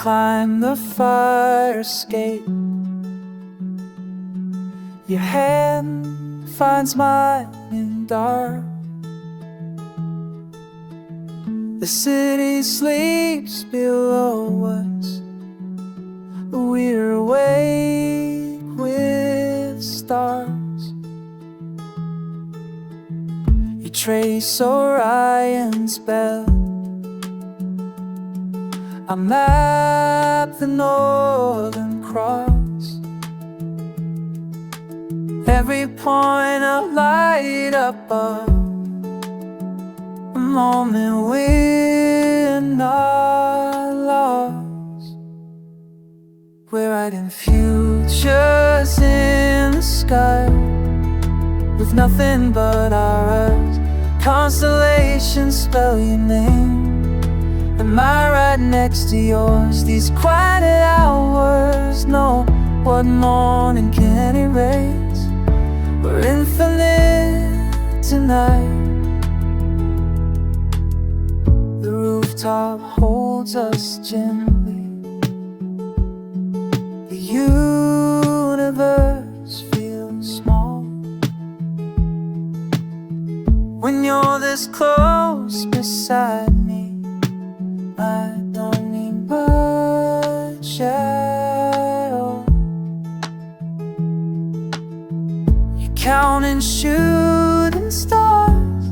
climb the fire escape. Your hand finds mine in dark. The city sleeps below us. We're awake with stars. You trace Orion's belt. I map the Northern Cross. Every point a light above, a moment we're not lost. We're writing futures in the sky, with nothing but our eyes. Constellations spell your name. Am I right next to yours? These quiet hours know what morning can erase. We're infinite tonight. The rooftop holds us gently. The universe feels small when you're this close beside me. I don't need much at all. You're counting shooting stars,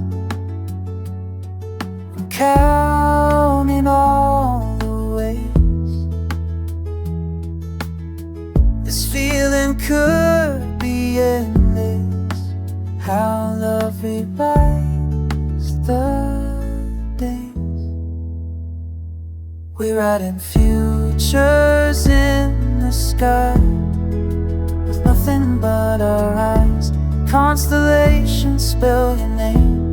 I'm counting all the ways. This feeling could be endless. How love revives the day. We're writing futures in the sky, with nothing but our eyes. Constellations spell your name,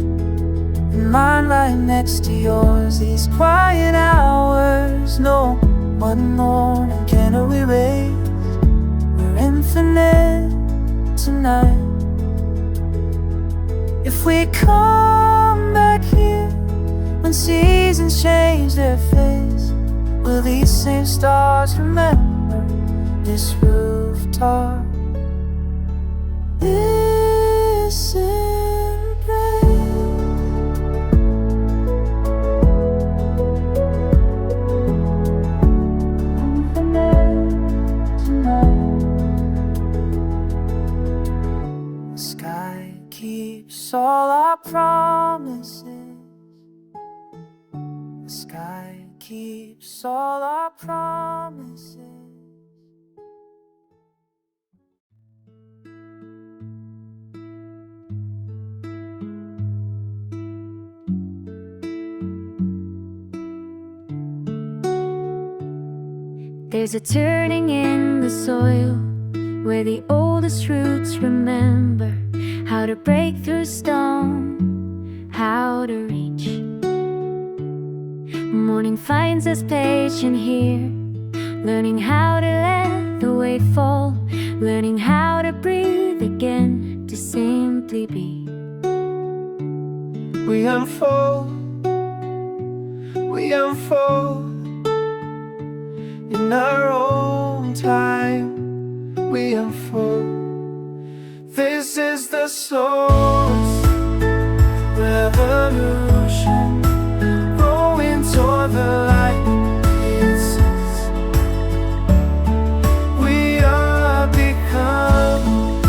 and mine right next to yours. These quiet hours know what morning can erase. We're infinite tonight. If we come back here when seasons change their face, will these same stars remember this rooftop? Listen, pray. Tonight, the sky keeps all our promises. The sky keeps all our promises. There's a turning in the soil where the oldest roots remember how to break through stone, how to reach. Morning finds us patient here, learning how to let the weight fall, learning how to breathe again, to simply be. We unfold in our own time. We unfold. This is the soul's revolution, growing toward the light it sees. We are becoming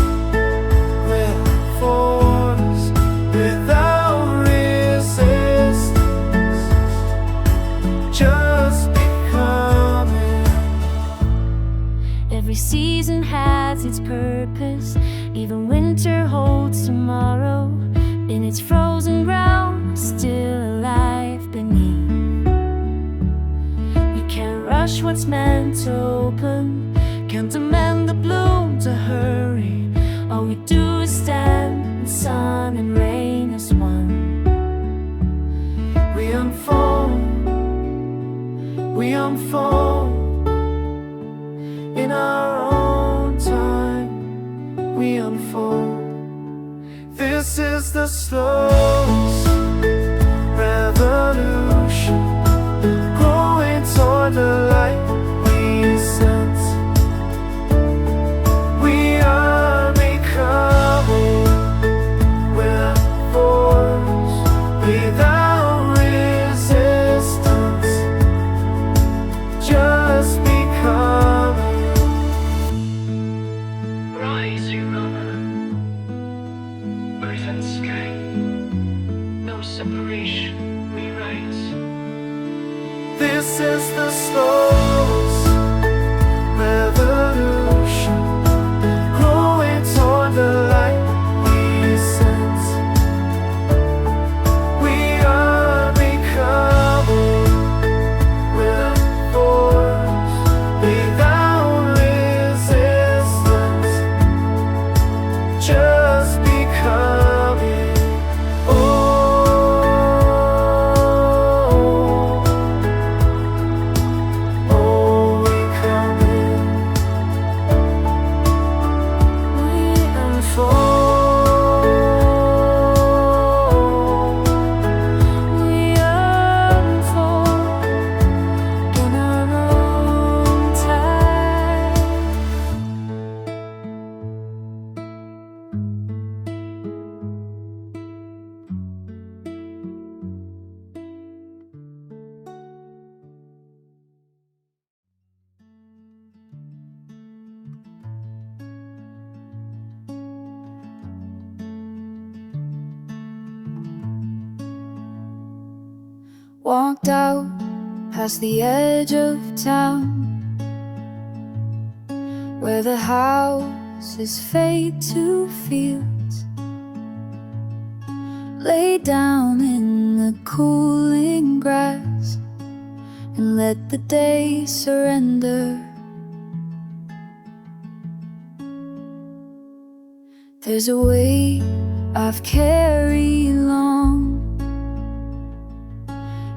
with force, without resistance, just becoming. Every season has its purpose, even winter holds tomorrow. In its frozen ground, still alive beneath. We can't rush what's meant to open, can't demand the bloom to hurry. All we do is stand in sun and rain as one. We unfold in our own time. We unfold. This is the slowest revolution, growing toward the light This is the slowest revolution, growing toward the light we sense. We are becoming with a force without resistance, just becoming. Walked out past the edge of town, where the houses fade to fields. Lay down in the cooling grass and let the day surrender. There's a weight I've carried long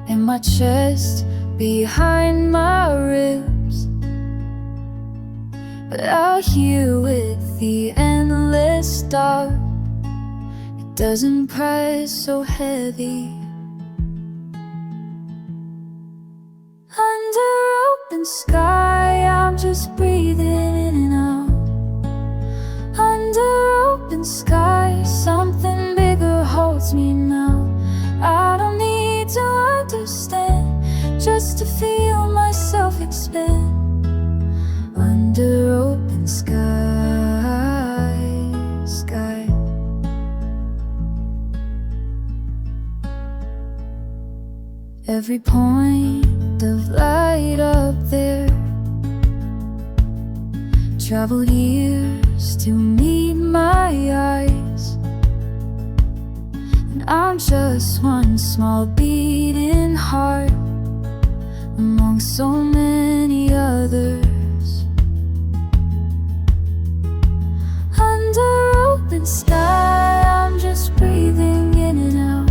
in my chest, behind my ribs, but out here with the endless dark, it doesn't press so heavy. Under open sky, I'm just breathing in and out. Under open sky, something bigger holds me now. I don't need to understand, just to feel myself expand. Under open sky, sky. Every point of light up there traveled years to meet my eyes, and I'm just one small beating heart among so many others. Under open sky, I'm just breathing in and out.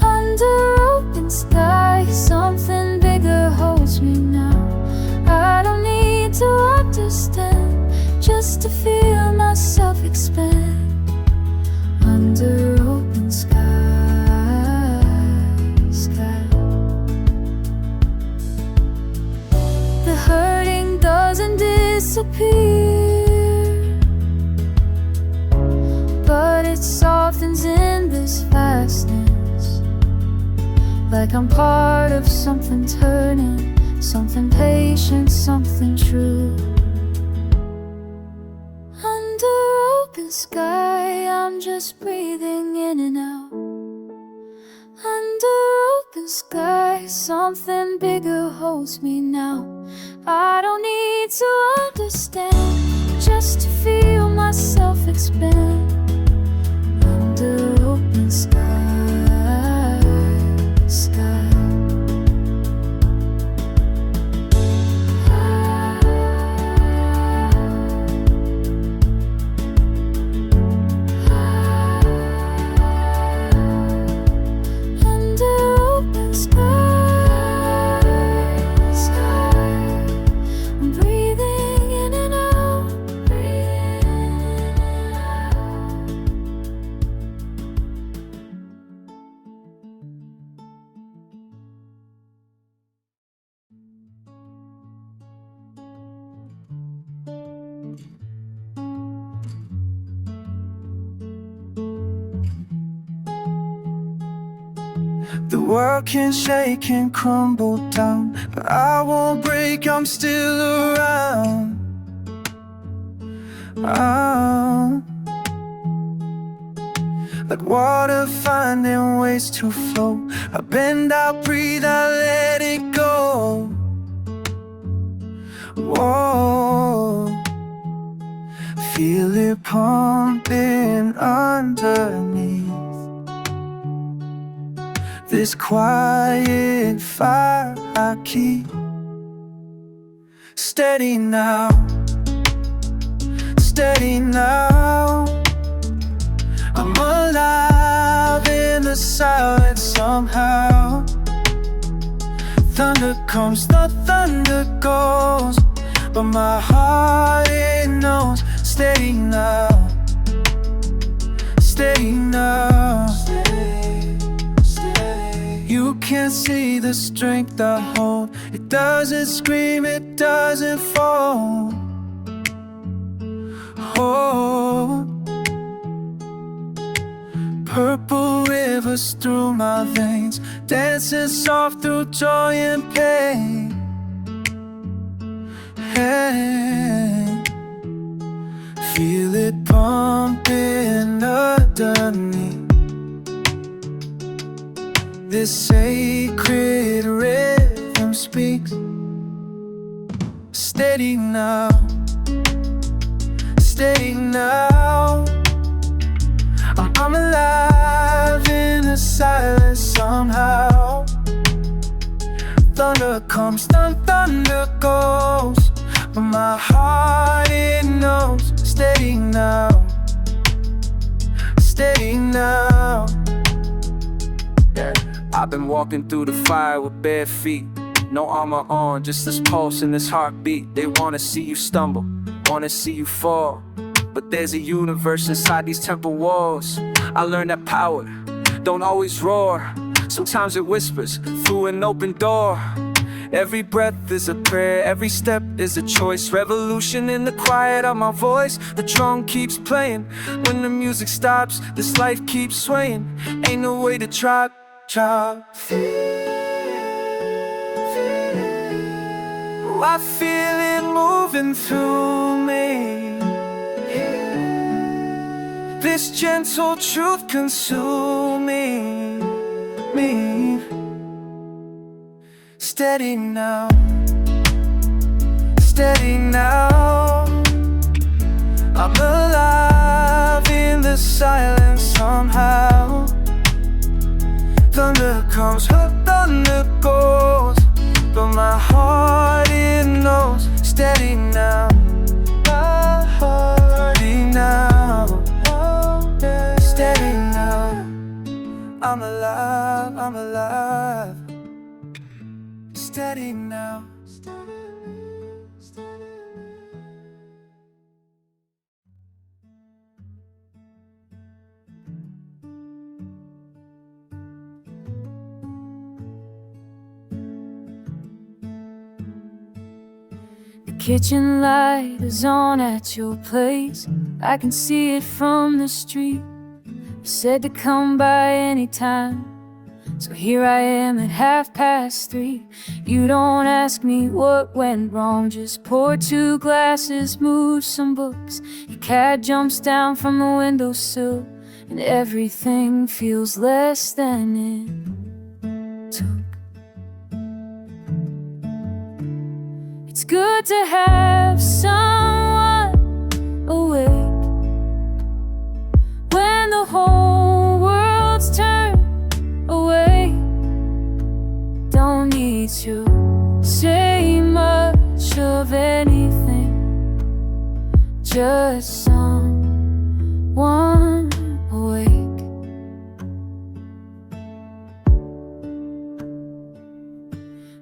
Under open sky, something bigger holds me now. I don't need to understand, just to feel myself expand. Under open sky, sky. The hurting doesn't disappear, but it softens in this vastness, like I'm part of something turning, something patient, something true. Under open sky, I'm just breathing in and out. Under open sky, something bigger holds me now. I don't need to understand, just to feel myself expand. Under open sky, sky. The world can shake and crumble down, but I won't break, I'm still around. like water finding ways to flow. I bend, I breathe, I let it go. Whoa, feel it pumping underneath this quiet fire I keep. Steady now, steady now. I'm alive in the silence somehow. Thunder comes, the thunder goes, but my heart it knows. Steady now, steady now. You can't see the strength I hold. It doesn't scream, it doesn't fall. Oh, purple rivers through my veins, dancing soft through joy and pain. Hey, feel it pumping underneath this sacred rhythm speaks. Steady now, steady now. I'm alive in the silence somehow. Thunder comes, thunder goes, but my heart it knows. Steady now, steady now. Yeah. I've been walking through the fire with bare feet, no armor on, just this pulse and this heartbeat. They wanna see you stumble, wanna see you fall, but there's a universe inside these temple walls. I learned that power don't always roar, sometimes it whispers through an open door. Every breath is a prayer, every step is a choice. Revolution in the quiet of my voice. The drum keeps playing, when the music stops, this life keeps swaying. Ain't no way to try. I feel it moving through me. This gentle truth consuming me. Steady now, steady now. I'm alive in the silence somehow. Thunder comes, thunder goes, but my heart it knows. Steady now, steady now, steady now. I'm alive, I'm alive. Steady now. The kitchen light is on at your place. I can see it from the street. You said to come by anytime, so here I am at 3:30. You don't ask me what went wrong, just pour 2 glasses, move some books. Your cat jumps down from the windowsill, and everything feels less than it took. It's good to have someone awake when the whole world's turned away. Don't need to say much of anything, just someone awake.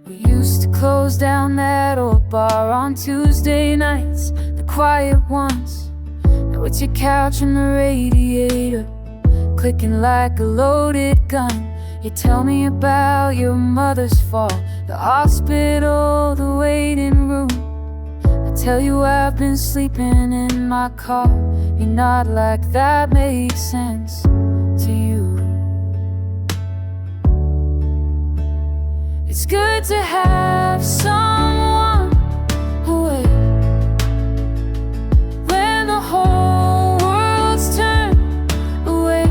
We used to close down that old bar on Tuesday nights, the quiet ones. Now it's your couch and the radiator clicking like a loaded gun. You tell me about your mother's fall, the hospital, the waiting room. I tell you I've been sleeping in my car. You're not like that makes sense to you. It's good to have someone awake when the whole world's turned away.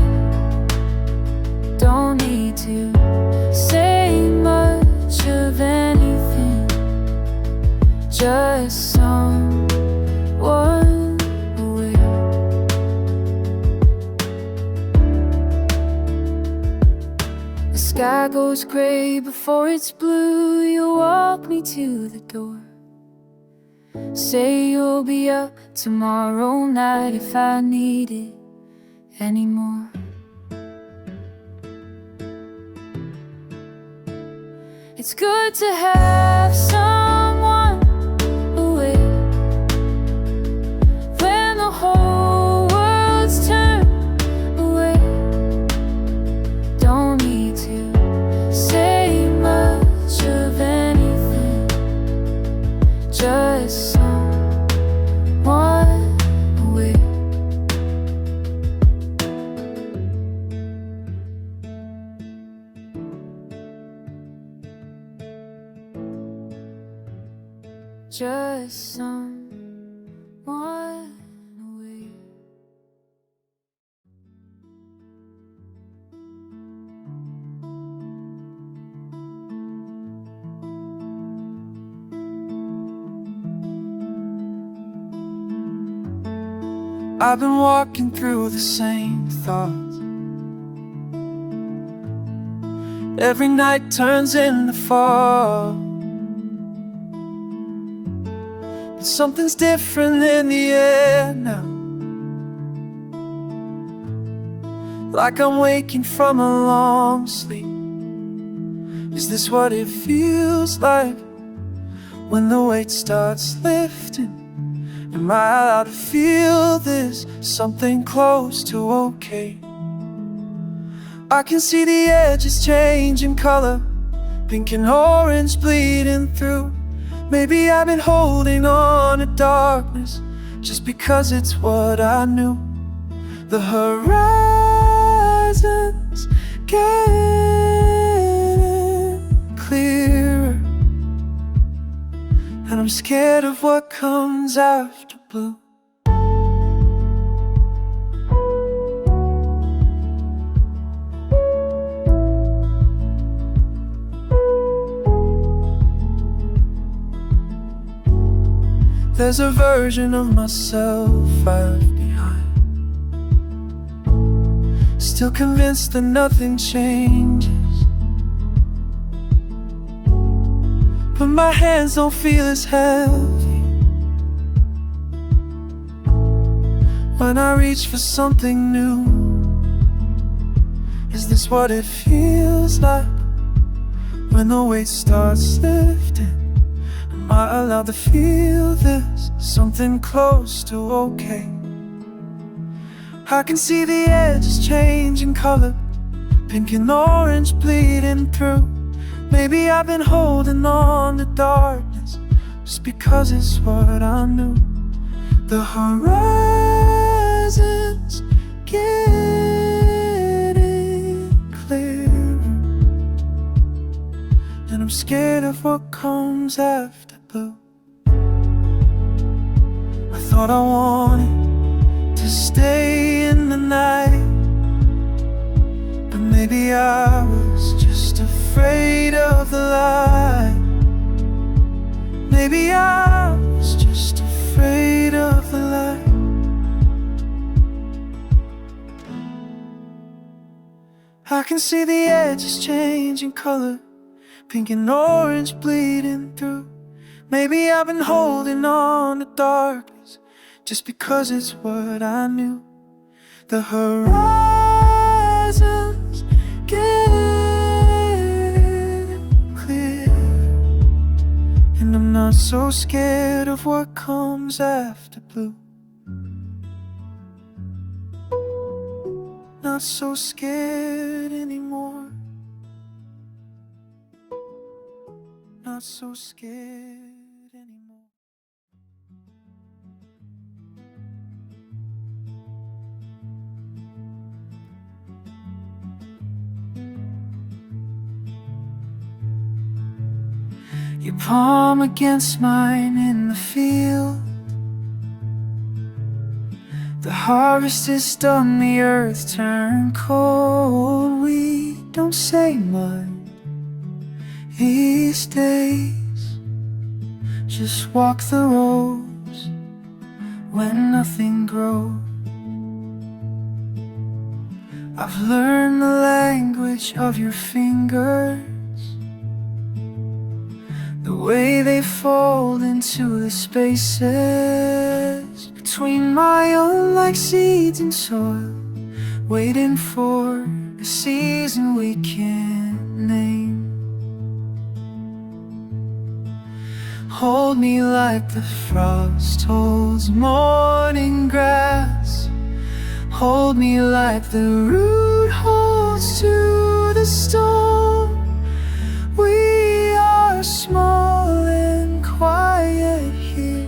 sky goes gray before it's blue, you walk me to the door. Say you'll be up tomorrow night if I need it anymore. It's good to have someone away when the whole world's turned away. Don't need to say much of anything, just someone away. Just someone away. I've been walking through the same thoughts. Every night turns into fall, but something's different in the air now. Like I'm waking from a long sleep. Is this what it feels like when the weight starts lifting? Am I allowed to feel this? Something close to okay. I can see the edges changing color, pink and orange bleeding through. Maybe I've been holding on to darkness just because it's what I knew. The horizon's getting clearer, and I'm scared of what comes after blue. There's a version of myself I've behind, still convinced that nothing changes. But my hands don't feel as heavy when I reach for something new. Is this what it feels like when the weight starts lifting? Am I allowed to feel this? Something close to okay. I can see the edges changing color, pink and orange bleeding through. Maybe I've been holding on to darkness just because it's what I knew. The horizon's getting clearer, and I'm scared of what comes after blue. I thought I wanted to stay in the night, but maybe I was just afraid of the light. Maybe I was just afraid of the light. I can see the edges changing color, pink and orange bleeding through. Maybe I've been holding on to darkness just because it's what I knew. The horizon's getting clear, and I'm not so scared of what comes after blue. Not so scared anymore. Not so scared anymore. Your palm against mine in the field. The harvest is done, the earth turned cold. We don't say much these days, just walk the roads when nothing grows. I've learned the language of your fingers, the way they fold into the spaces between my own, like seeds in soil, waiting for a season we can't name. Hold me like the frost holds morning grass. Hold me like the root holds to the stone. We are small and quiet here.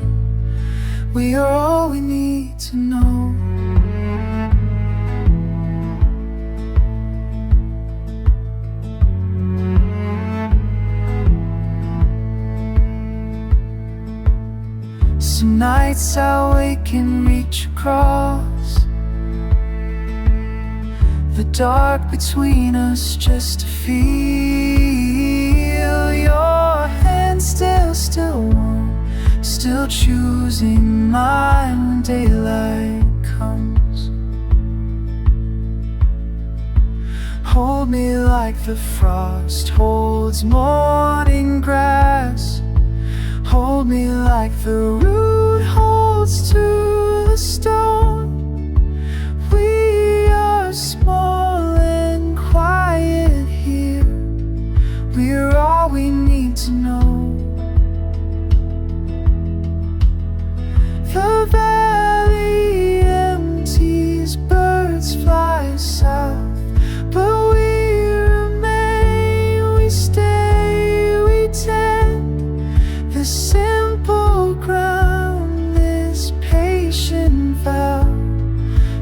We are all we need to know. Some nights I wake and reach across the dark between us just to feel your hand still warm, still choosing mine when daylight comes. Hold me like the frost holds morning grass. Hold me like the root holds to the stone. We are small and quiet here. We're all we need to know. The valley empties, birds fly south, but we remain, we stay, we tend the simple ground, this patient vow.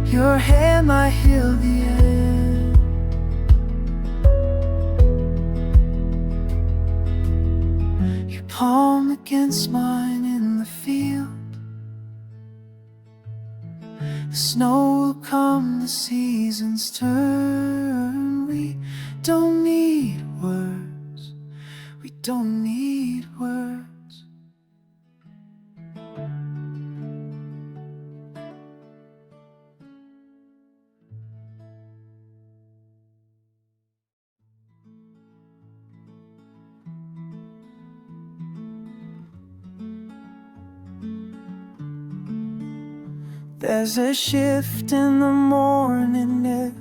Your hand might heal the end. Your palm against mine in the field. The snow will come, the seasons turn. We don't need words. We don't need words. There's a shift in the morning air,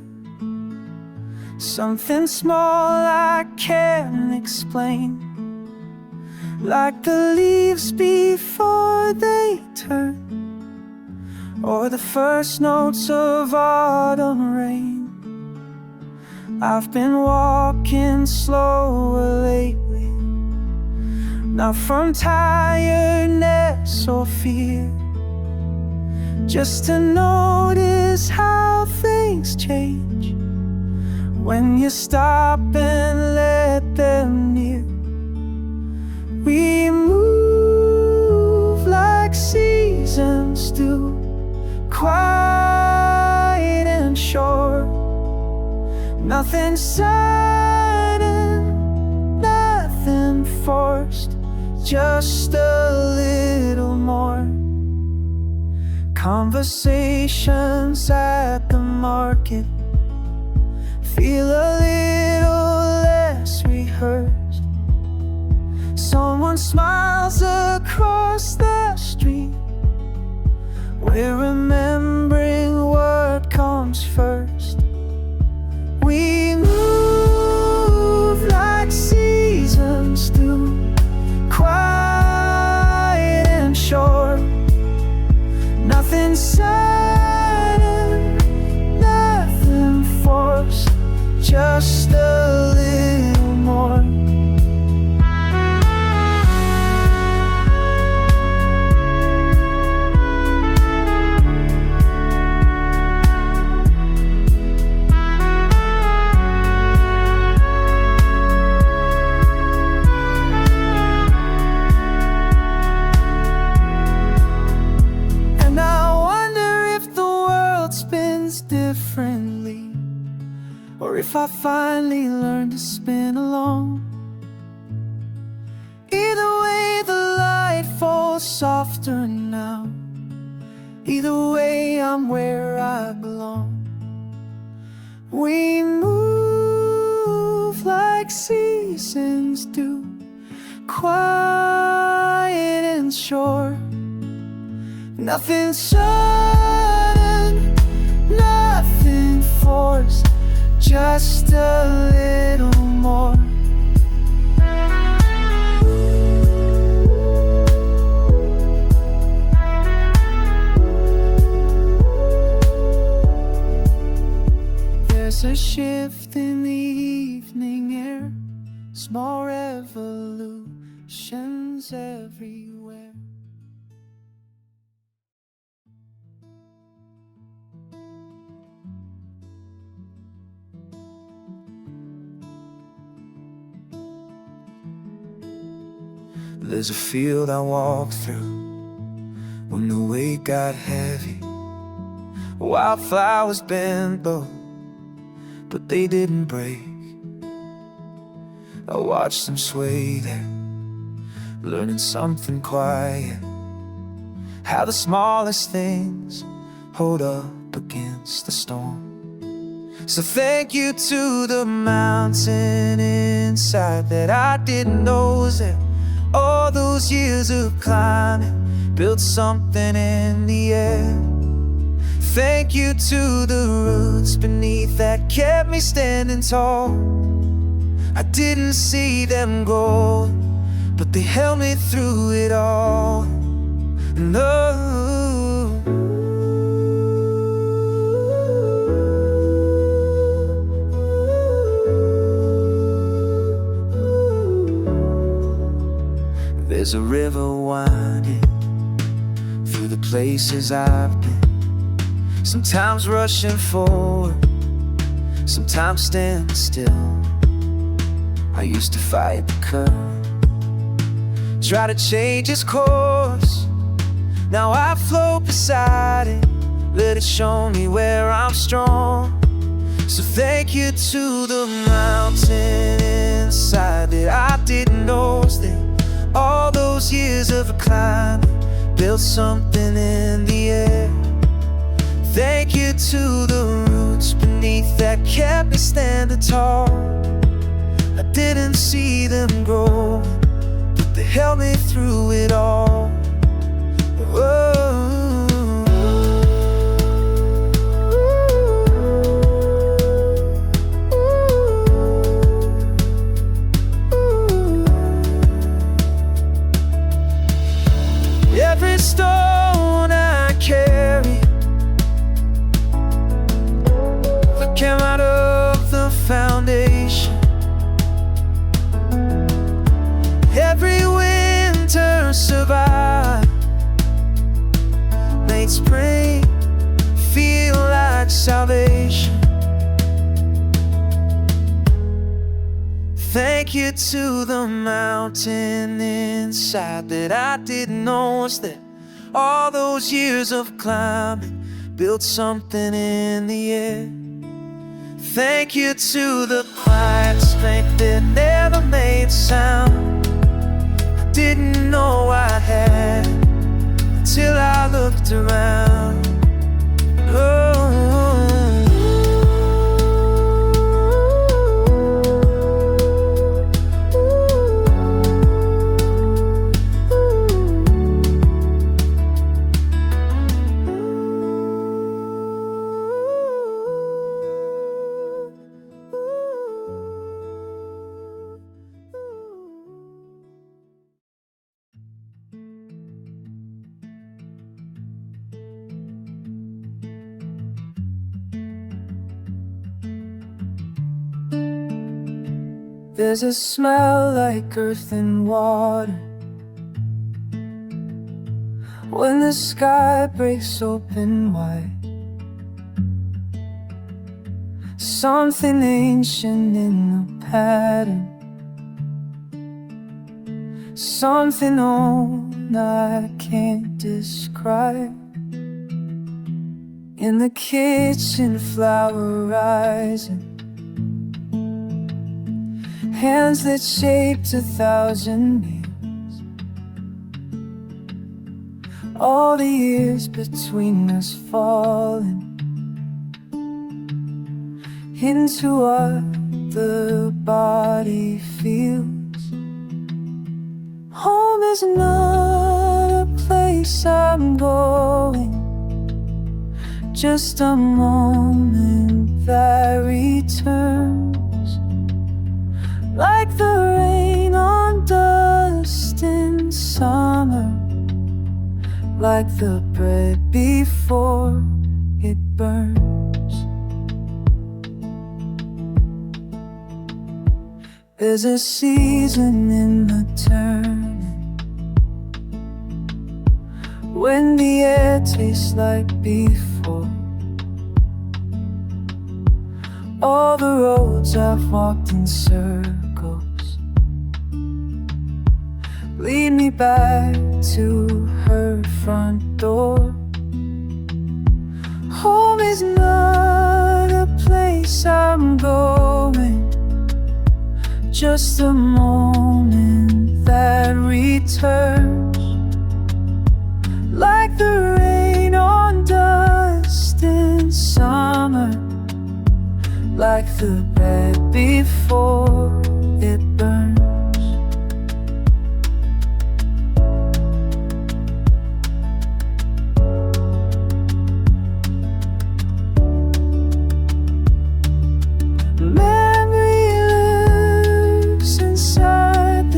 something small I can't explain, like the leaves before they turn, or the first notes of autumn rain. I've been walking slower lately, not from tiredness or fear, just to notice how things change when you stop and let them near. We move like seasons do, quiet and short. Nothing sudden, nothing forced, just a little more. Conversations at the market feel a little less rehearsed. Someone smiles across the street. We're remembering what comes first. We move like seasons do, quiet and short. Nothing sudden, nothing forced, just a little more. Differently, or if I finally learn to spin alone. Either way, the light falls softer now. Either way, I'm where I belong. like seasons do, quiet and sure. Nothing sudden, nothing forced, just a little more. There's a shift in the evening air, small revolutions everywhere. There's a field I walked through when the weight got heavy. Wildflowers bent low, but they didn't break. I watched them sway there, learning something quiet, how the smallest things hold up against the storm. So thank you to the mountain inside that I didn't know was there. All those years of climbing built something in the air. Thank you to the roots beneath that kept me standing tall. I didn't see them grow, but they held me through it all. And there's a river winding through the places I've been, sometimes rushing forward, sometimes standing still. I used to fight the current, try to change its course. Now I float beside it, let it show me where I'm strong. So thank you to the mountain inside that I didn't know was there. All those years of climbing built something in the air. Thank you to the roots beneath that kept me standing tall. I didn't see them grow, but they held me through it all. Every stone I carry came out of the foundation. Every winter survived, made spring feel like salvation. Thank you to the mountain inside that I didn't know was there. All those years of climbing built something in the air. Thank you to the quiet strength that never made sound. I didn't know I had till I looked around. There's a smell like earth and water when the sky breaks open wide. Something ancient in the pattern, something old I can't describe. In the kitchen, flower rising, hands that shaped 1,000 meals. All the years between us falling into what the body feels. Home is not a place I'm going, just a moment that returns, like the rain on dust in summer, like the bread before it burns. There's a season in the turning, when the air tastes like before. All the roads I've walked in circles lead me back to her front door. Home is not a place I'm going, just a moment that returns, like the rain on dust in summer, like the bread before it burns.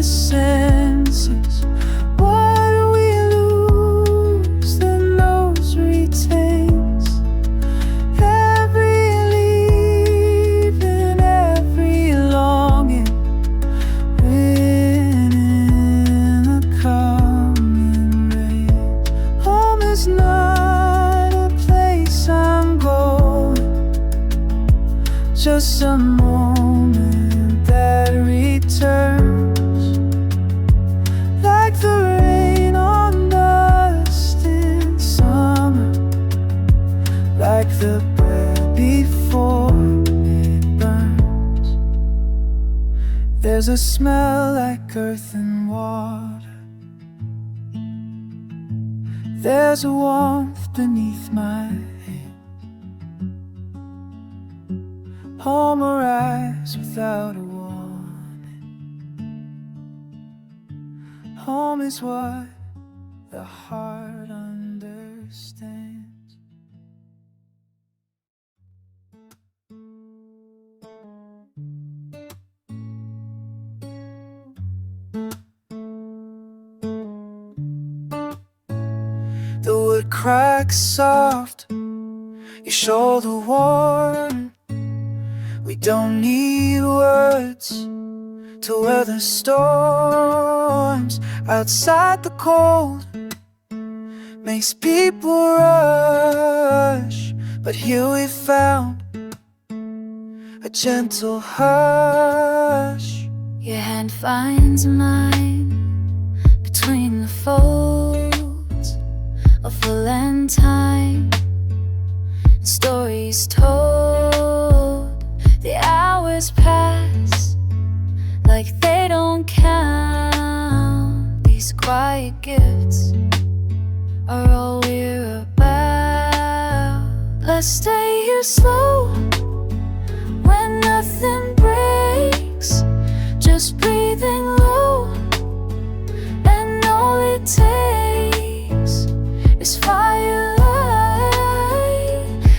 Senses, what we lose, then those retains. Every leaf and every longing, written in the coming rain. Home is not a place I'm going, just a moment that returns, the rain on dust in summer, like the bread before it burns. There's a smell like earth and water, there's a warmth beneath my hand. Home arrives without a warning. Home is what the heart understands. The wood cracks soft, your shoulder warm. We don't need words to weather storms. Outside the cold makes people rush, but here we found a gentle hush. Your hand finds mine between the folds of Valentine. Stories told, the hours pass like they don't count. These quiet gifts are all we're about. Let's stay here slow when nothing breaks, just breathing low, and all it takes is firelight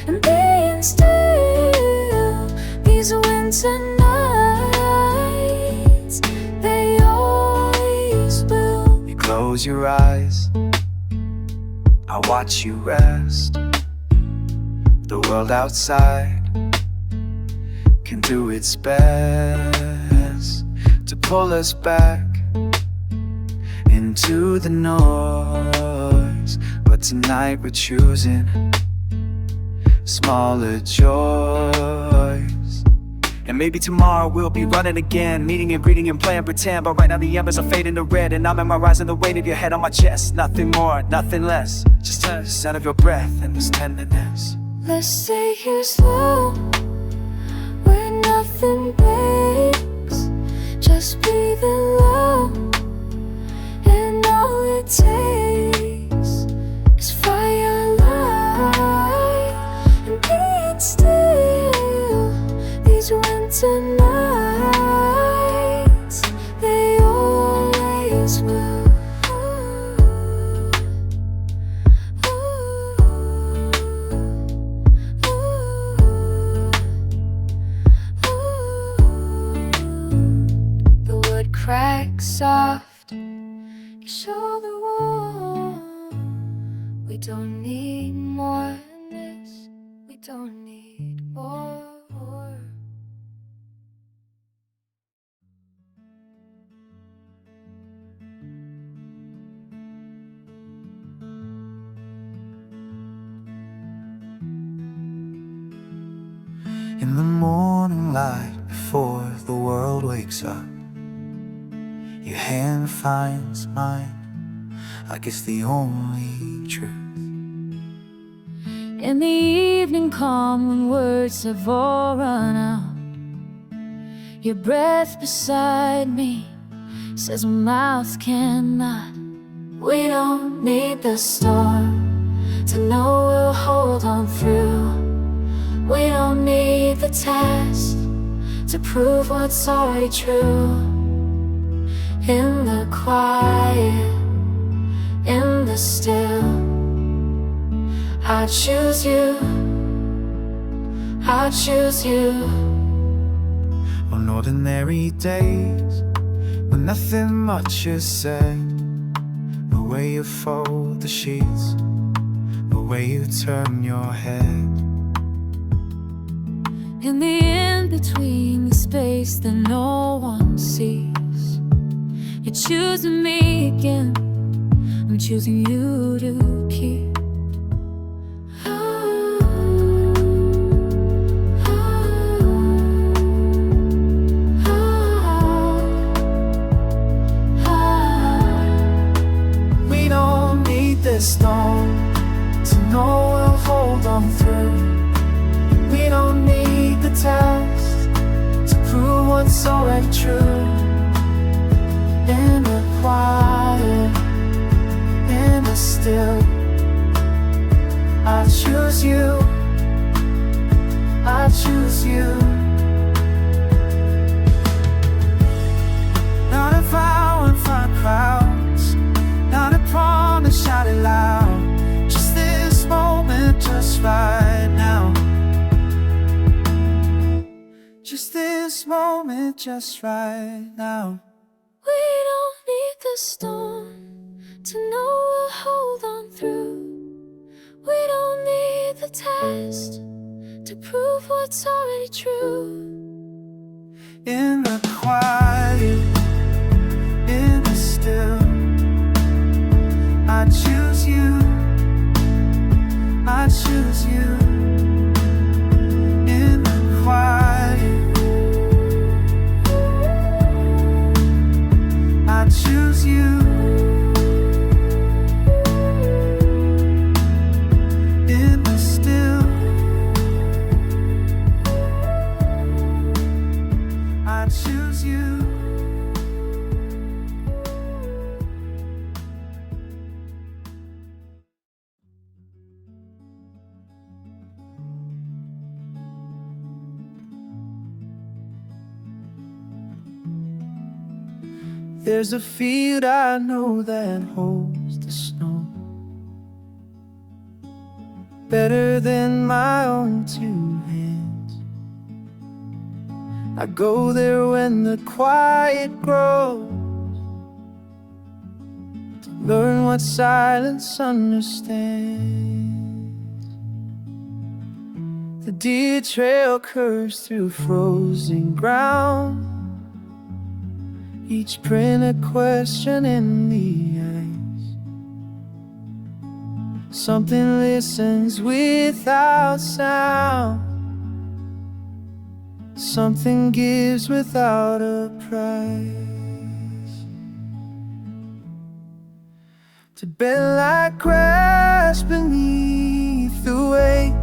and being still. These winter nights, they always will. You close your eyes, I watch you rest. The world outside can do its best to pull us back into the noise, but tonight we're choosing smaller joys. And maybe tomorrow we'll be running again, meeting and greeting and playing pretend. But right now the embers are fading to red, and I'm memorizing the weight of your head on my chest. Nothing more, nothing less, just the sound of your breath and this tenderness. Let's stay here slow where nothing breaks, just breathing low, and all it takes is firelight and being still. These winter nights, soft. You show the warm. We don't need more than this. We don't need more. In the morning light, before the world wakes up, your hand finds mine, like it's the only truth. In the evening calm, when words have all run out, your breath beside me says my mouth cannot. We don't need the storm to know we'll hold on through. We don't need the test to prove what's already true. In the quiet, in the still, I choose you, I choose you. On ordinary days, when nothing much is said, the way you fold the sheets, the way you turn your head. In the in-between, the space that no one sees, you're choosing me again, I'm choosing you to keep. We don't need this storm to know we'll hold on through. We don't need the test to prove what's already true. In the quiet, in the still, I choose you, I choose you. Not a vow in front of crowds, not a promise shouted loud, just this moment, just right now. Just this moment, just right now. We don't need the storm to know we'll hold on through. We don't need the test to prove what's already true. In the quiet, in the still, I choose you, I choose you. In the quiet, I choose you. In the still, I choose you. There's a field I know that holds the snow better than my own two hands. I go there when the quiet grows to learn what silence understands. The deer trail curves through frozen ground, each print a question in the eyes. Something listens without sound, something gives without a price. To bend like grass beneath the weight,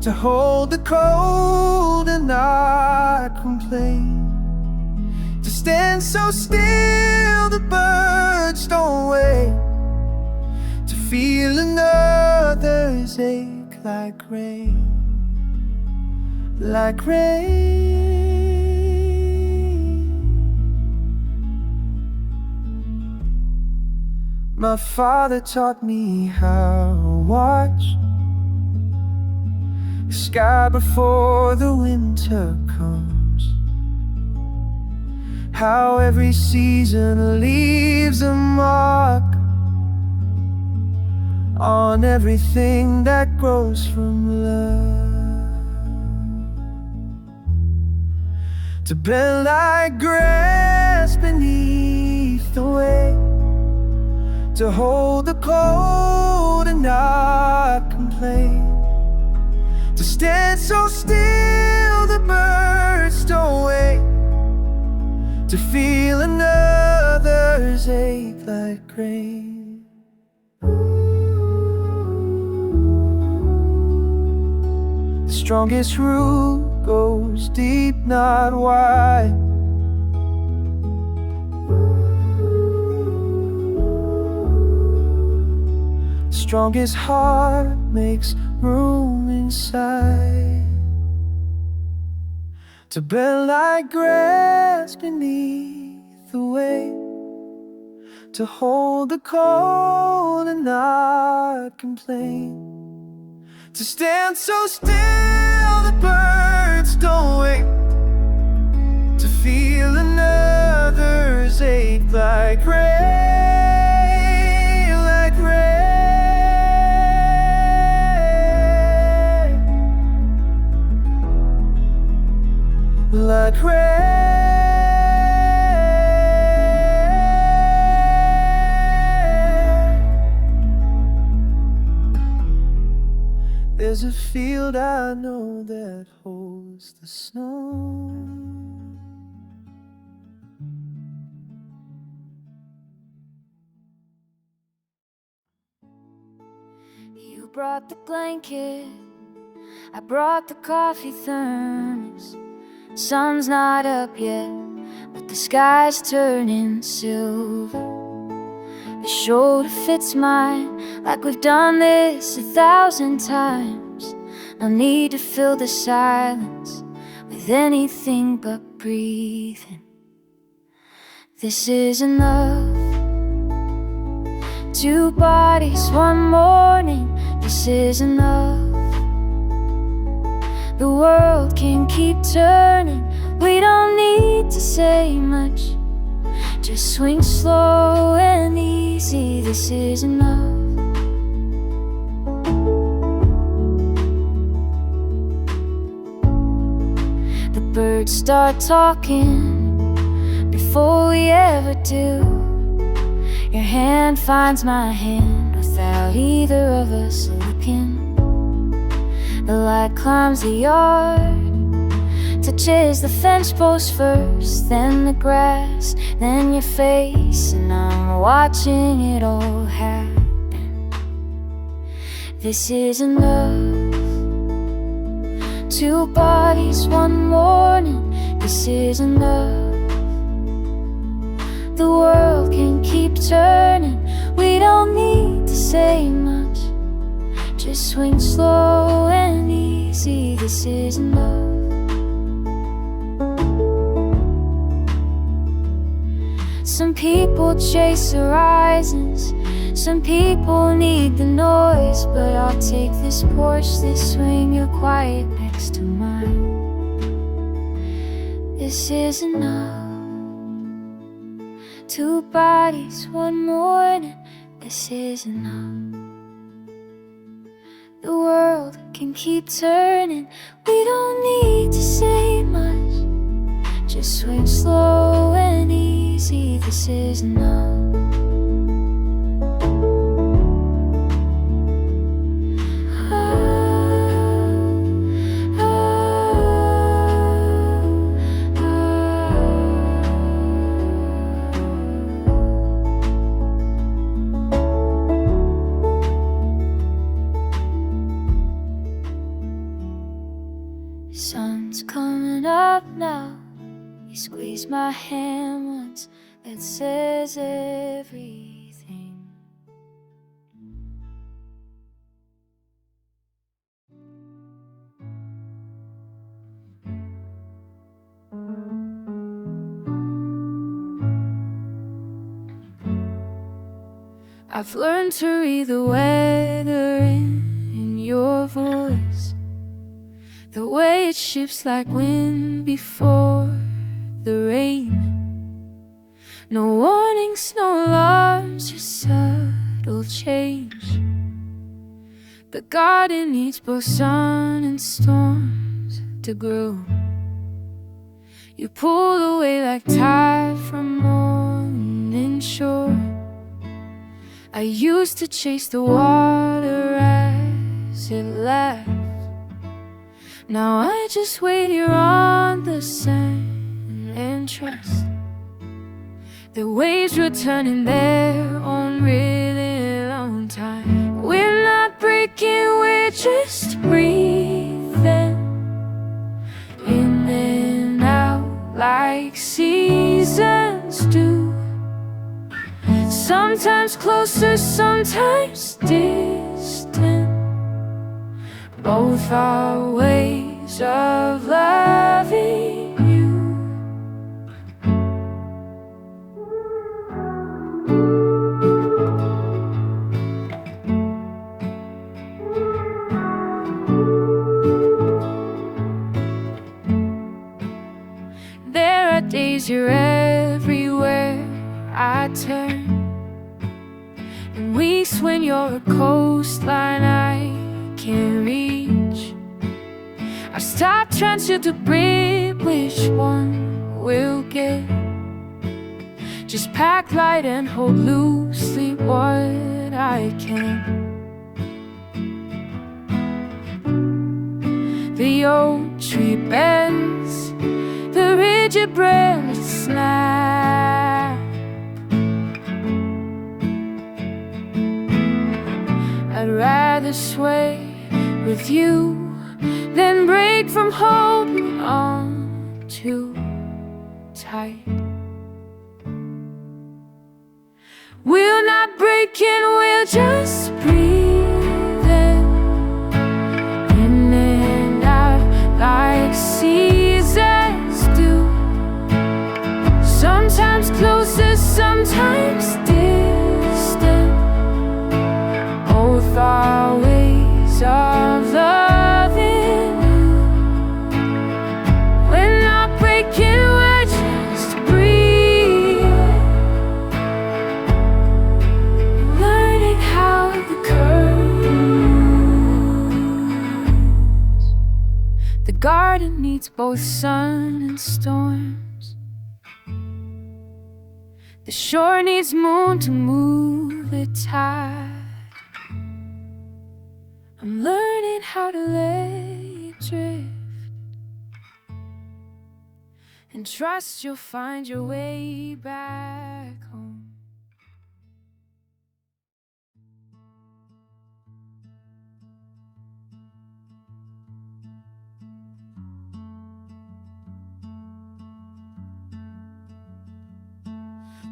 to hold the cold and not complain, to stand so still the birds don't wait, to feel another's ache like rain, like rain. My father taught me how to watch the sky before the winter comes, how every season leaves a mark on everything that grows from love. To bend like grass beneath the weight, to hold the cold and not complain, to stand so still the birds don't wait, to feel another's ache like rain. The strongest root goes deep, not wide. The strongest heart makes room inside. To bend like grass beneath the weight, to hold the cold and not complain, to stand so still the birds don't wait, to feel another's ache like rain, like rain, like rain. There's a field I know that holds the snow. You brought the blanket, I brought the coffee thermos. Sun's not up yet, but the sky's turning silver. The shoulder fits mine, like we've done this 1,000 times. No need to fill the silence with anything but breathing. This is enough. Two bodies, one morning. This is enough. The world can keep turning. We don't need to say much. Just swing slow and easy. This is enough. The birds start talking before we ever do. Your hand finds my hand without either of us looking. The light climbs the yard, touches the fence post first, then the grass, then your face, and I'm watching it all happen. This is enough. Two bodies, one morning. This is enough. The world can keep turning. We don't need to say much. Just swing slow and easy. This is enough. Some people chase horizons, some people need the noise, but I'll take this porch, this swing, you're quiet next to mine. This is enough. Two bodies, one morning. This is enough. The world can keep turning. We don't need to say much. Just swing slow and easy. This is enough. Sun's coming up now. You squeeze my hand once, that says everything. I've learned to read the weather in your voice, the way it shifts like wind before the rain. No warnings, no alarms, just subtle change. The garden needs both sun and storms to grow. You pull away like tide from morning shore. I used to chase the water as it laughed. Now I just wait here on the sand and trust the waves returning their own rhythm time. We're not breaking, we're just breathing in and out like seasons do. Sometimes closer, sometimes distant. Both are ways of loving you. There are days you're everywhere I turn, and weeks when you're a coastline I can't reach. I've stopped trying to predict which one we'll get. Just pack light and hold loosely what I can. The old tree bends, the rigid branches snap. I'd rather sway with you than break from holding on too tight. We're not breaking, we'll just breathe in and out like seasons do. Sometimes closer, sometimes distant. Both are ways of loving you. We're not breaking, we're just breathing, learning how the curves. The garden needs both sun and storms. The shore needs moon to move the tide. I'm learning how to let it drift and trust you'll find your way back home.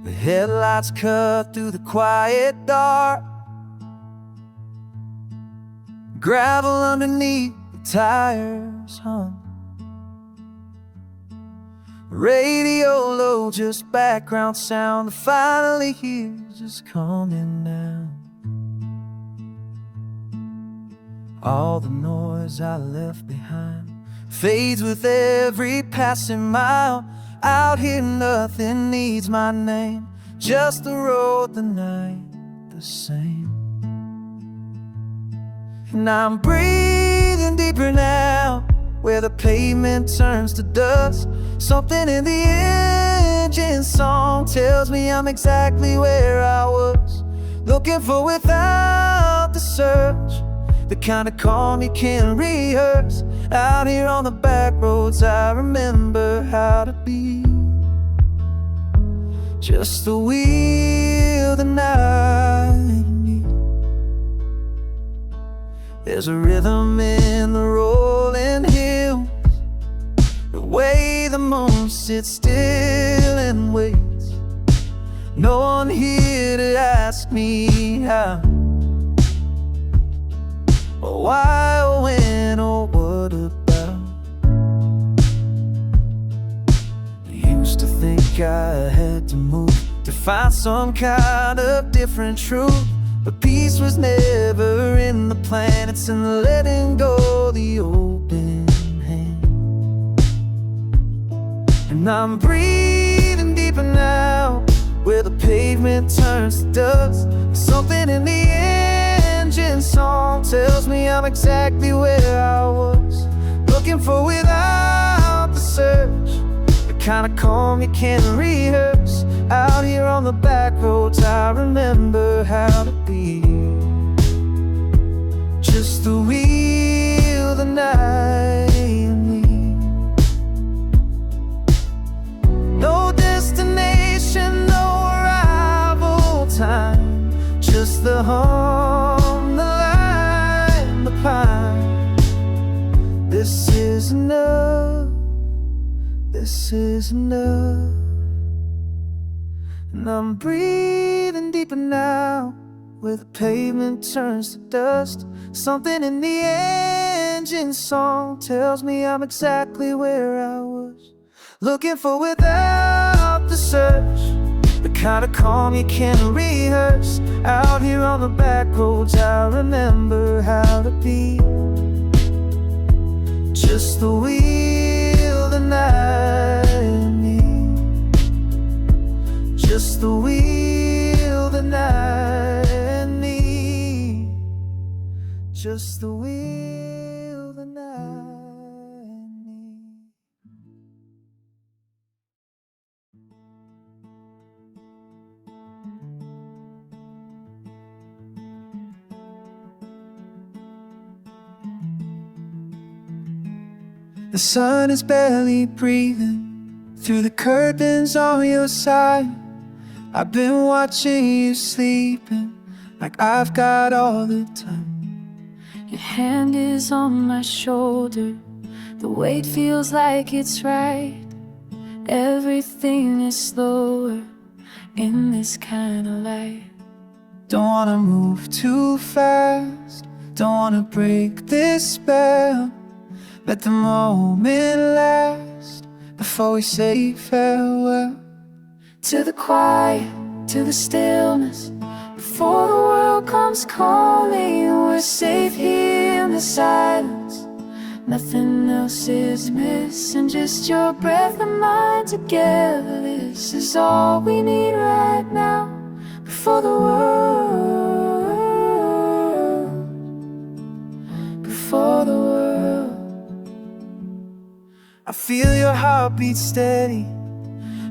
The headlights cut through the quiet dark. Gravel underneath the tires hung. Radio low, just background sound. The finally hears us coming down. All the noise I left behind fades with every passing mile. Out here nothing needs my name, just the road, the night, the same. And I'm breathing deeper now, where the pavement turns to dust. Something in the engine song tells me I'm exactly where I was, looking for without the search, the kind of calm you can't rehearse. Out here on the back roads I remember how to be, just the wheel, the night. There's a rhythm in the rolling hills, the way the moon sits still and waits. No one here to ask me how, or why, or when, or what about. I used to think I had to move to find some kind of different truth, but peace was never in the plan. It's in the letting go, the open hand. And I'm breathing deeper now, pavement turns to dust. Something in the engine song tells me I'm exactly where I was looking for without the search. The kind of calm you can't rehearse. Out here on the back roads, I remember how to be. Just the wheel, the night and me. No destination, no arrival time. Just the hum, the line, the pine. This is enough. This is enough. And I'm breathing deeper now, where the pavement turns to dust. Something in the engine song tells me I'm exactly where I was looking for without the search. The kind of calm you can't rehearse. Out here on the back roads, I remember how to be. Just the wheel, the night and me. Just the wheel, the night and me. Just the wheel, the night and me. The sun is barely breathing through the curtains on your side. I've been watching you sleeping like I've got all the time. Your hand is on my shoulder, the weight feels like it's right. Everything is slower in this kind of light. Don't wanna move too fast, don't wanna break this spell. Let the moment last before we say farewell. To the quiet, to the stillness, before the world comes calling, we're safe here in the silence. Nothing else is missing, just your breath and mine together. This is all we need right now, before the world, before the world. I feel your heartbeat steady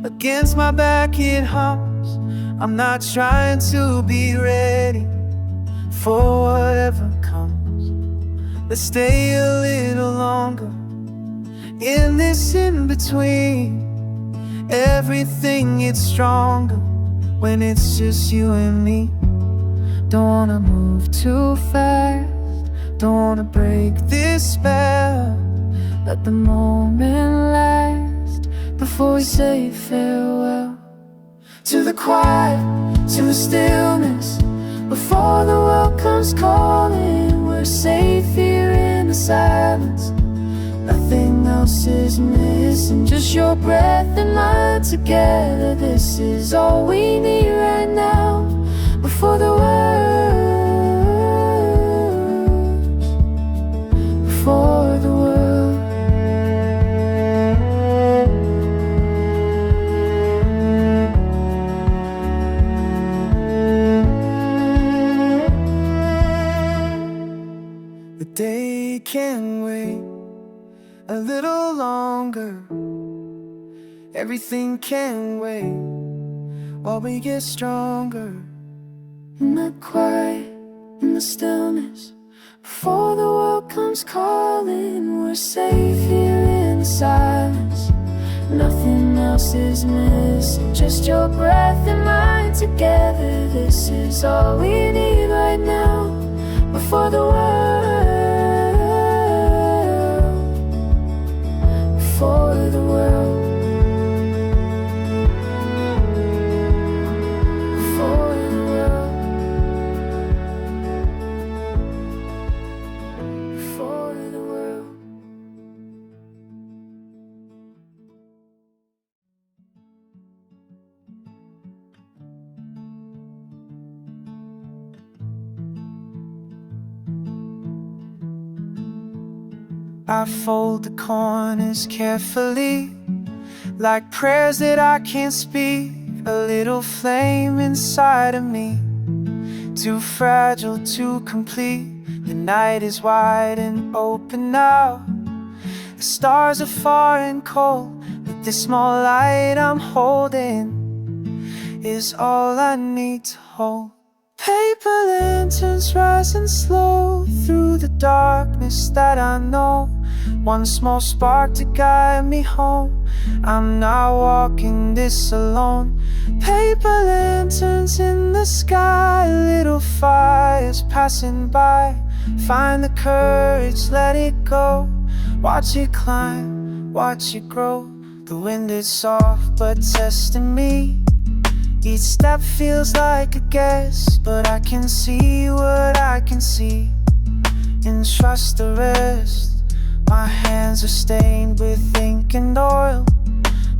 against my back, it hums. I'm not trying to be ready for whatever comes. Let's stay a little longer in this in-between. Everything gets stronger when it's just you and me. Don't wanna move too fast, Don't wanna break this spell. let the moment last before we say farewell. To the quiet, to the stillness, Before the world comes calling, we're safe here in the silence. Nothing else is missing, just your breath and mine together. This is all we need right now, before the world, before the world. the day can wait a little longer. Everything can wait while we get stronger. In the quiet, in the stillness, before the world comes calling, we're safe here in the silence. Nothing else is missing, just your breath and mine together. This is all we need right now, before the world, before the world. I fold the corners carefully, like prayers that I can't speak. a little flame inside of me, too fragile to complete. The night is wide and open now. The stars are far and cold, but this small light I'm holding is all I need to hold. Paper lanterns rising slow through the darkness that I know. One small spark to guide me home. I'm not walking this alone. Paper lanterns in the sky, little fires passing by. Find the courage, let it go. Watch it climb, watch it grow. The wind is soft but testing me. Each step feels like a guess, but I can see what I can see and trust the rest. My hands are stained with ink and oil.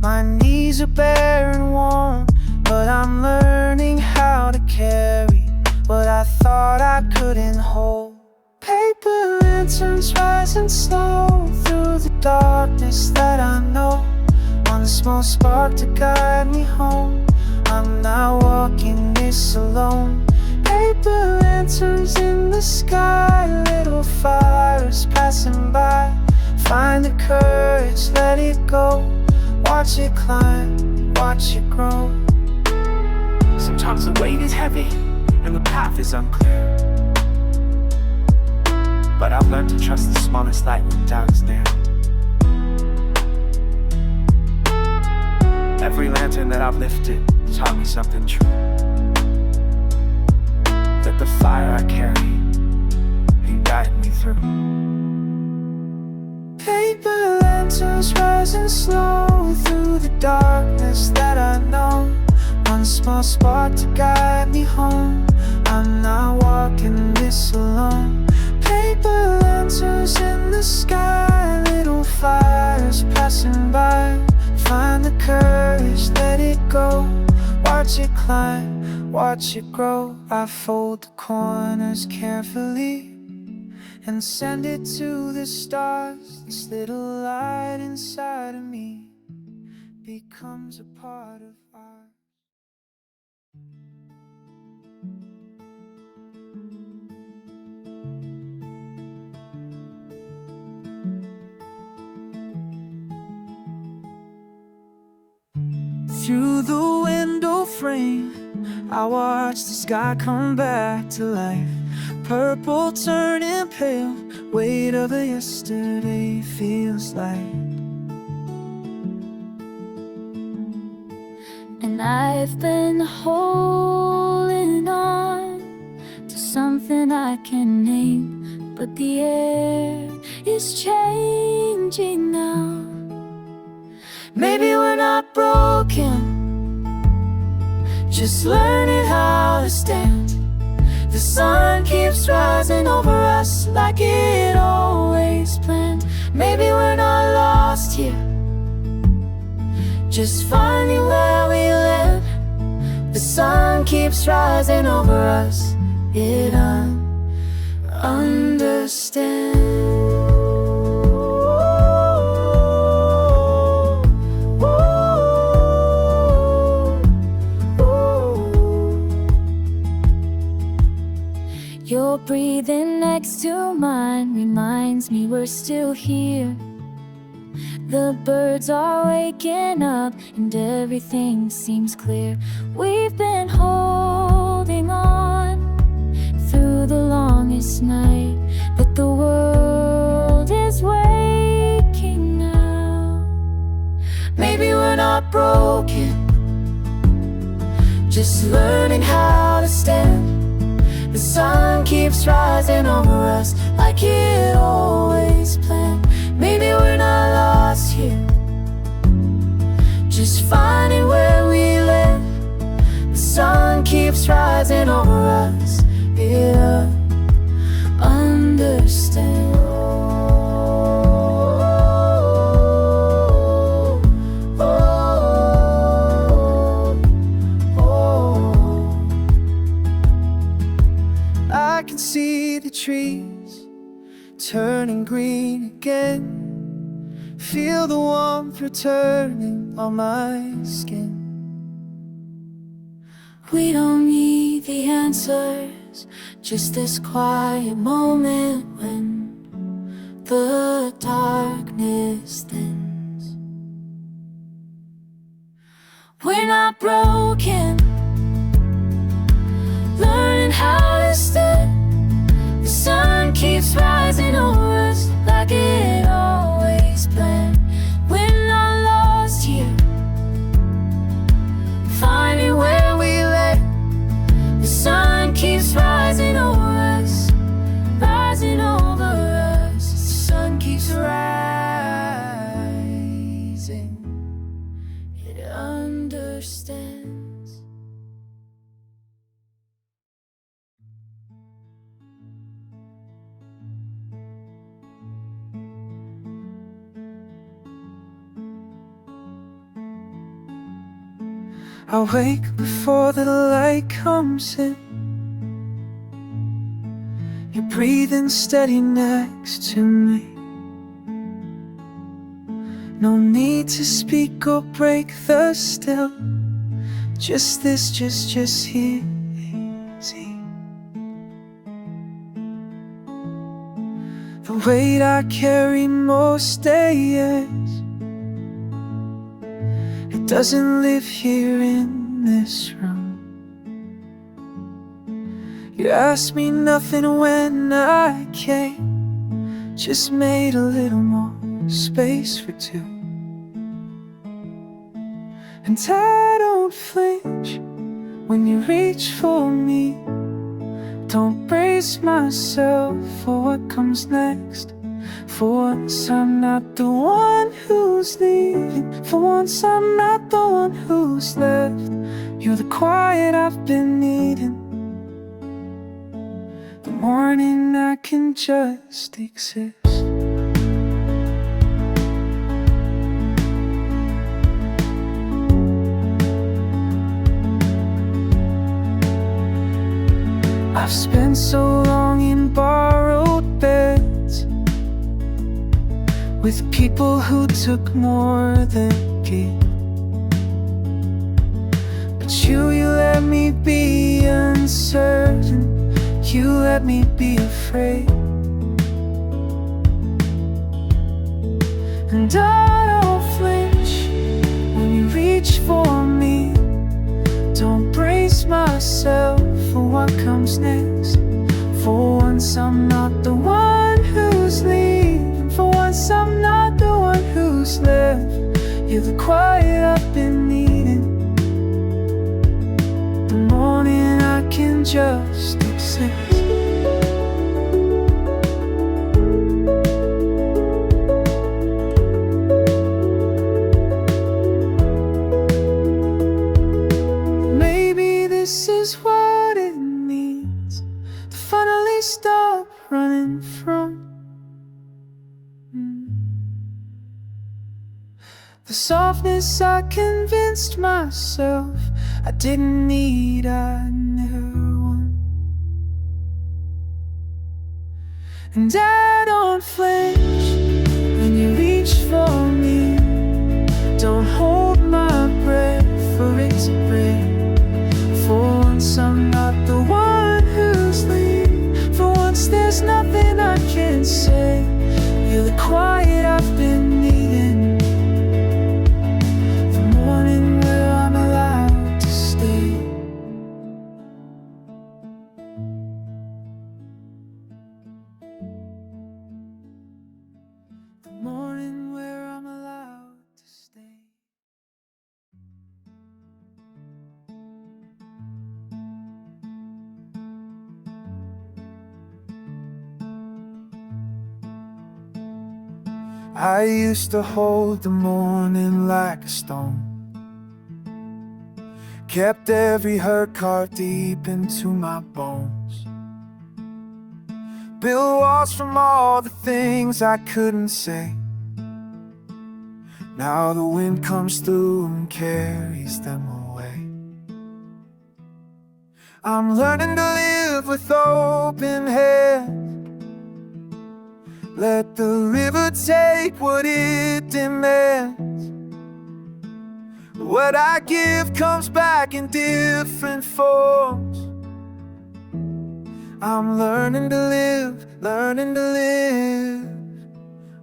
My knees are bare and warm, but I'm learning how to carry what I thought I couldn't hold. Paper lanterns rising slow through the darkness that I know. One small spark to guide me home. I'm not walking this alone. Paper lanterns in the sky, little fires passing by. Find the courage, let it go. Watch it climb, watch it grow. Sometimes the weight is heavy and the path is unclear, but I've learned to trust the smallest light when doubt is near. Every lantern that I've lifted taught me something true, that the fire I carry can guide me through. Paper lanterns rising slow through the darkness that I know. One small spark to guide me home. I'm not walking this alone. Paper lanterns in the sky, little fires passing by. Find the courage, let it go. Watch it climb, watch it grow. I fold the corners carefully and send it to the stars. This little light inside of me becomes a part of ours. Through the window frame, I watch the sky come back to life. Purple turning pale, weight of a yesterday feels light. And I've been holding on to something I can name, but the air is changing now. Maybe we're not broken, just learning how to stand. The sun keeps rising over us like it always planned. Maybe we're not lost here, just finding where we live. The sun keeps rising over us, it understands. Your breathing next to mine reminds me we're still here. The birds are waking up and everything seems clear. We've been holding on through the longest night, but the world is waking now. Maybe we're not broken, just learning how to stand. The sun keeps rising over us like it always planned. Maybe we're not lost here, just finding where we live. The sun keeps rising over us, it understands. I can see the trees turning green again. Feel the warmth returning on my skin. we don't need the answers, just this quiet moment when the darkness thins. We're not broken, learning how to stand. The sun keeps rising over us like it always planned. We're not lost here, finding where we lay. The sun keeps rising over us, rising over us. The sun keeps rising, it understands. I wake before the light comes in. You're breathing steady next to me. No need to speak or break the still. Just this, just here, easy. The weight I carry most days, it doesn't live here in this room. You asked me nothing when I came, just made a little more space for two. And I don't flinch when you reach for me. Don't brace myself for what comes next. For once I'm not the one who's leaving. For once I'm not the one who's left. You're the quiet I've been needing. The morning I can just exist. I've spent so long in borrowed beds with people who took more than gave. But you let me be uncertain. You let me be afraid. And I don't flinch when you reach for me. Don't brace myself for what comes next. For once I'm not the one who's leaving. For once I'm not the one who's left. You're the quiet I've been needing. The morning I can just exist. Maybe this is what it means to finally stop running from the softness I convinced myself I didn't need, I never won. And I don't flinch when you reach for me. Don't hold my breath for it to break. For once I'm not the one who's leaving. For once there's nothing I can say. You're the quiet I've been needing. The morning where I'm allowed to stay. The morning where I'm allowed to stay. I used to hold the morning like a stone. Kept every hurt carved deep into my bones. Built walls from all the things I couldn't say. Now the wind comes through and carries them away. I'm learning to live with open hands. Let the river take what it demands. What I give comes back in different forms. I'm learning to live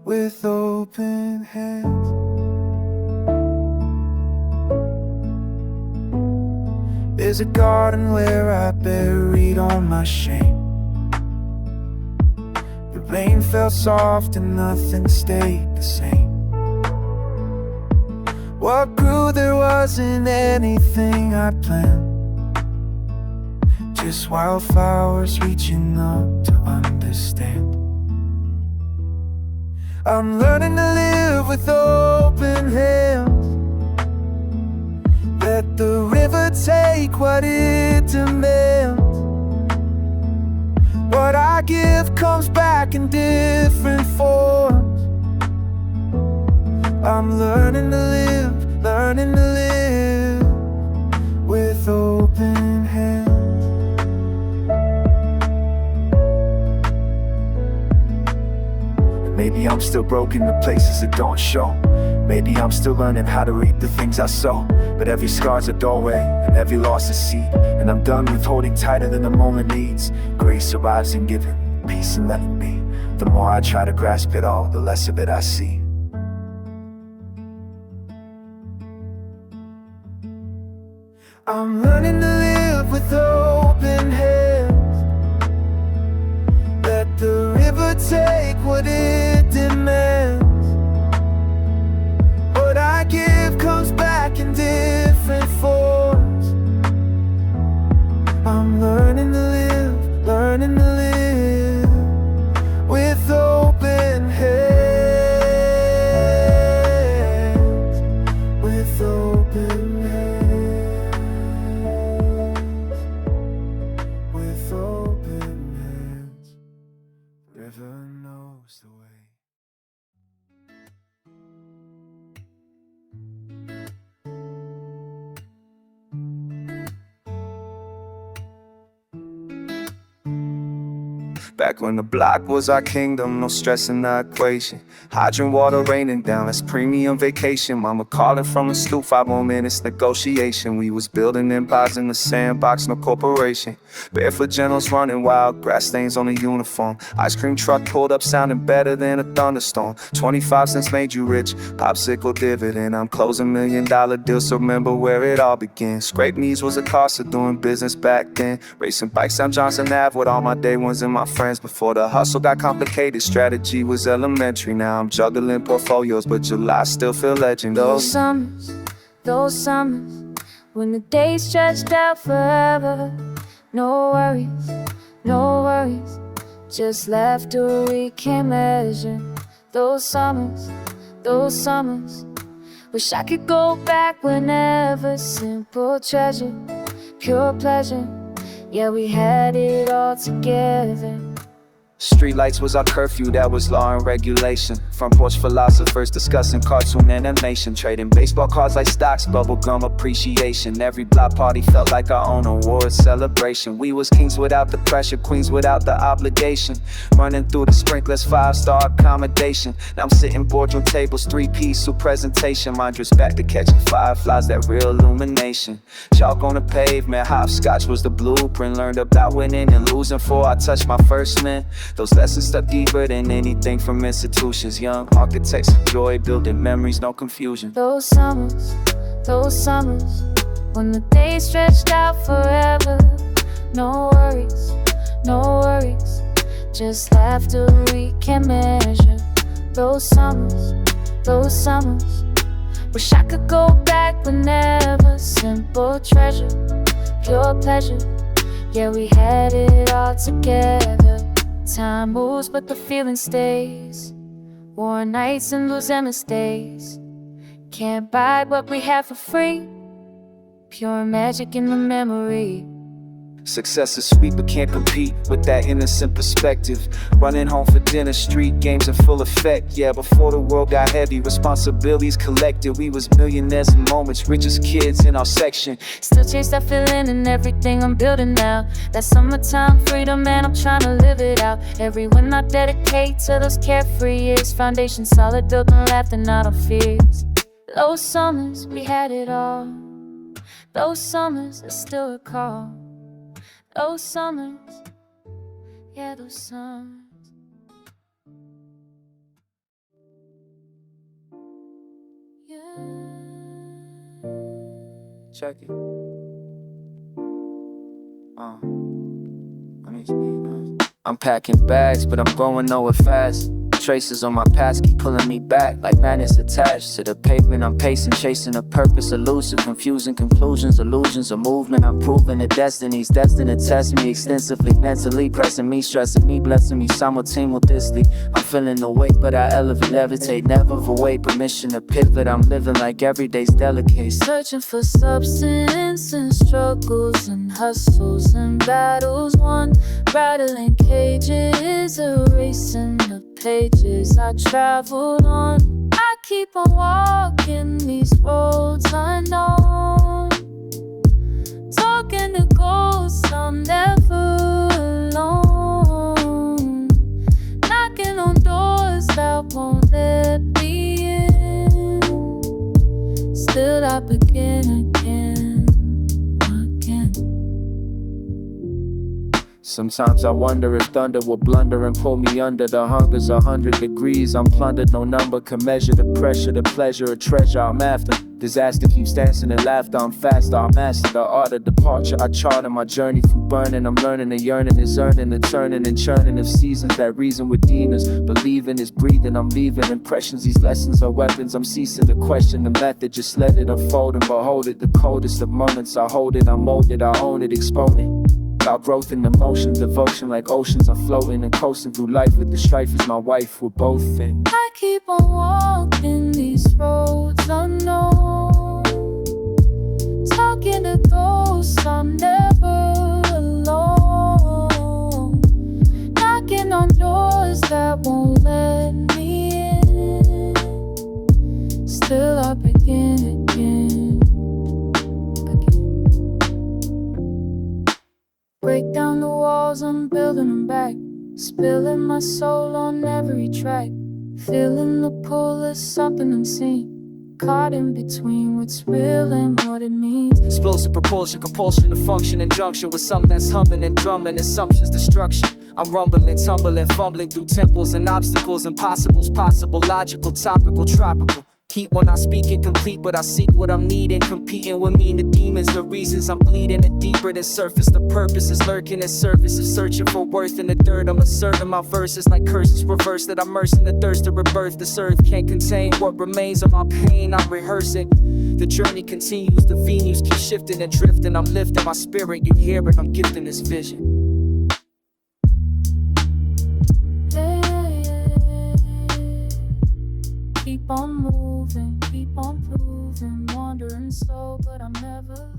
with open hands. There's a garden where I buried all my shame. The rain fell soft and nothing stayed the same. What grew there wasn't anything I planned, just wildflowers reaching up to understand. I'm learning to live with open hands. Let the river take what it demands. What I give comes back in different forms. I'm learning to live with open hands. Maybe I'm still broken in places that don't show. Maybe I'm still learning how to reap the things I sow. But every scar's a doorway, and every loss a seed. And I'm done with holding tighter than the moment needs. Grace arrives in giving, peace in letting be. The more I try to grasp it all, the less of it I see. I'm learning to live with open hands. Let the river take what it demands. What I give comes back in different forms. I'm learning to live with open hands. With open hands. With open hands. River knows the way. Back when the block was our kingdom, no stress in the equation. Hydrant water raining down, that's premium vacation. Mama calling from the stoop, 5 more minutes negotiation. We was building empires in the sandbox, no corporation. Barefoot generals running wild, grass stains on the uniform. Ice cream truck pulled up sounding better than a thunderstorm. 25 cents made you rich, popsicle dividend. I'm closing $1 million deals, so remember where it all began. Scrape knees was a cost of doing business back then. Racing bikes down Johnson Ave with all my day ones and my friends. Before the hustle got complicated, strategy was elementary. Now I'm juggling portfolios, but July still feel legend. Those summers, when the days stretched out forever. No worries, just laughter we can't measure. Those summers, wish I could go back whenever. Simple treasure, pure pleasure, yeah, we had it all together. Streetlights was our curfew, that was law and regulation. Front porch philosophers discussing cartoon animation. Trading baseball cards like stocks, bubblegum appreciation. Every block party felt like our own award celebration. We was kings without the pressure, queens without the obligation. Running through the sprinklers, 5-star accommodation. Now I'm sitting boardroom tables, 3-piece suit presentation. Mind drifts back to catching fireflies, that real illumination. Chalk on the pavement, hopscotch was the blueprint. Learned about winning and losing before I touched my first man. Those lessons stuck deeper than anything from institutions. Young architects of joy, building memories, no confusion. Those summers, when the days stretched out forever. No worries, just laughter we can measure. Those summers, wish I could go back whenever. Simple treasure, pure pleasure, yeah, we had it all together. Time moves but the feeling stays. Worn nights and loose endless days. Can't buy what we have for free. Pure magic in the memory. Success is sweet but can't compete with that innocent perspective. Running home for dinner, street games in full effect. Yeah, before the world got heavy, responsibilities collected. We was millionaires in moments, richest kids in our section. Still chase that feeling in everything I'm building now. That summertime freedom, man, I'm trying to live it out. Every win I dedicate to those carefree years. Foundation solid, built on laughter, not on fears. Those summers we had it all. Those summers I still recall. Those summers, yeah, those summers. Yeah. Check it. Let me see. I'm packing bags, but I'm going nowhere fast. Traces on my past keep pulling me back like magnets attached to the pavement. I'm pacing, chasing a purpose, elusive, confusing conclusions, illusions of movement. I'm proving the destiny's destined to test me extensively, mentally pressing me, stressing me, blessing me simultaneously. I'm feeling the weight, but I elevate, levitate, never avoid permission to pivot. I'm living like every day's delicate, searching for substance and struggles and hustles and battles won, rattling cages, erasing the pages I traveled on. I keep on walking these roads unknown, talking to ghosts, I'm never alone, knocking on doors that won't let me in. Still I begin again. Sometimes I wonder if thunder will blunder and pull me under. The hunger's 100 degrees, I'm plundered. No number can measure the pressure, the pleasure, a treasure I'm after. Disaster keeps dancing and laughter, I'm faster. I master the art of departure. I charted my journey through burning. I'm learning the yearning is earning, the turning and churning of seasons. That reason with demons, believing is breathing. I'm leaving impressions, these lessons are weapons. I'm ceasing to question the method, just let it unfold and behold it. The coldest of moments, I hold it, I mold it, I own it, exponent. About growth and emotion, devotion like oceans. I'm floating and coasting through life with the strife as my wife. We're both in. I keep on walking these roads unknown, talking to ghosts, I'm never alone, knocking on doors that won't let me in. Still I begin again. Break down the walls, I'm building them back, spilling my soul on every track, feeling the pull of something unseen, caught in between what's real and what it means. Explosive propulsion, compulsion to function in junction with something that's humming and drumming, assumptions, destruction. I'm rumbling, tumbling, fumbling through temples and obstacles, impossibles, possible, logical, topical, tropical. Keep when I speak incomplete, but I seek what I'm needing. Competing with me and the demons, the reasons I'm bleeding. It deeper than surface, the purpose is lurking at surface of searching for worth in the dirt. I'm asserting my verses like curses reverse that I'm immersed in the thirst to rebirth. This earth can't contain what remains of my pain. I'm rehearsing. The journey continues, the venues keep shifting and drifting. I'm lifting my spirit, you hear it, I'm gifting this vision. Keep on moving, keep on proving, wandering slow, but I'm never